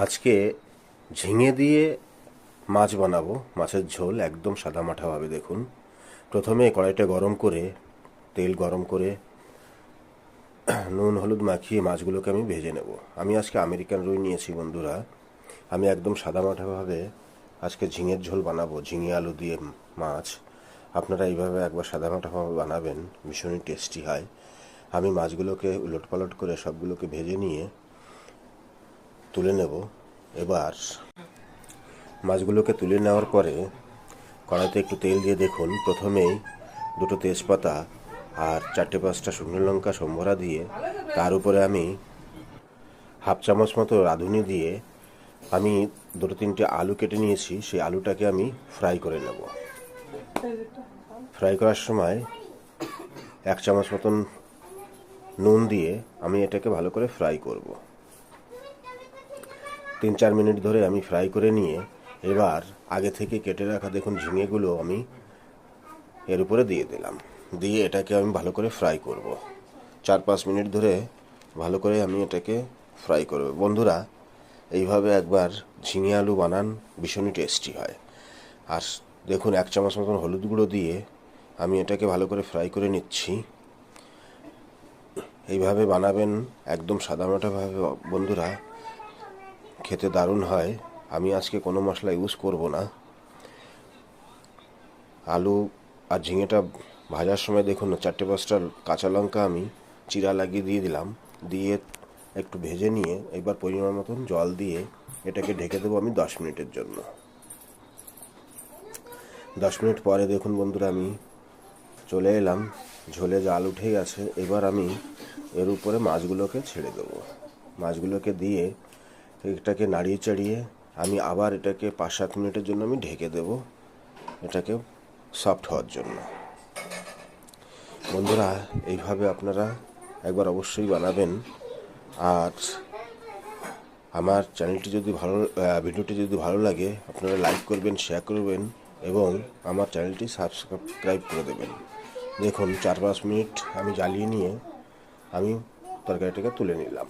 আজকে ঝিঙে দিয়ে মাছ বানাবো, মাছের ঝোল একদম সাদামাটাভাবে। দেখুন, প্রথমে কড়াইটা গরম করে, তেল গরম করে নুন হলুদ মাখিয়ে মাছগুলোকে আমি ভেজে নেব। আমি আজকে আমেরিকান রুই নিয়েছি বন্ধুরা। আমি একদম সাদামাটাভাবে আজকে ঝিঙের ঝোল বানাবো, ঝিঙে আলু দিয়ে মাছ। আপনারা এইভাবে একবার সাদামাটাভাবে বানাবেন, ভীষণই টেস্টি হয়। আমি মাছগুলোকে উলটপালট করে সবগুলোকে ভেজে নিয়ে তুলে নেব। এবার মাছগুলোকে তুলে নেওয়ার পরে কড়াইতে একটু তেল দিয়ে দেখুন, প্রথমেই দুটো তেজপাতা আর 4-5টা শুকনো লঙ্কা সম্বরা দিয়ে তার উপরে আমি হাফ চামচ মতো রাঁধুনি দিয়ে আমি 2-3টে আলু কেটে নিয়েছি, সেই আলুটাকে আমি ফ্রাই করে নেব। ফ্রাই করার সময় 1 চামচ মতন নুন দিয়ে আমি এটাকে ভালো করে ফ্রাই করব। 3-4 মিনিট ধরে আমি ফ্রাই করে নিয়ে এবার আগে থেকে কেটে রাখা দেখুন ঝিঙেগুলো আমি এর উপরে দিয়ে দিলাম। দিয়ে এটাকে আমি ভালো করে ফ্রাই করব। 4-5 মিনিট ধরে ভালো করে আমি এটাকে ফ্রাই করব। বন্ধুরা, এইভাবে একবার ঝিঙে আলু বানান, ভীষণই টেস্টি হয়। আর দেখুন 1 চামচ মতন হলুদ গুঁড়ো দিয়ে আমি এটাকে ভালো করে ফ্রাই করে নিচ্ছি। এইভাবে বানাবেন একদম সাদামাটাভাবে বন্ধুরা, খেতে দারুণ হয়। আমি আজকে কোনো মশলা ইউজ করব না। আলু আর ঝিঙেটা ভাজার সময় দেখুন 4-5টা কাঁচা লঙ্কা আমি চিরা লাগিয়ে দিয়ে দিলাম। দিয়ে একটু ভেজে নিয়ে একবার পরিমাণ মতন জল দিয়ে এটাকে ঢেকে দেবো আমি 10 মিনিটের জন্য। 10 মিনিট পরে দেখুন বন্ধুরা, আমি চলে এলাম। ঝোলে জাল উঠে গেছে। এবার আমি এর উপরে মাছগুলোকে ছেড়ে দেবো। মাছগুলোকে দিয়ে এটাকে নাড়িয়ে চাড়িয়ে আমি আবার এটাকে 5-7 মিনিটের জন্য আমি ঢেকে দেব, এটাকে সফট হওয়ার জন্য। বন্ধুরা, এইভাবে আপনারা একবার অবশ্যই বানাবেন। আর আমার চ্যানেলটি যদি ভিডিওটি যদি ভালো লাগে, আপনারা লাইক করবেন, শেয়ার করবেন এবং আমার চ্যানেলটি সাবস্ক্রাইব করে দেবেন। দেখুন 4-5 মিনিট আমি জ্বালিয়ে নিয়ে আমি তরকারিটাকে তুলে নিলাম।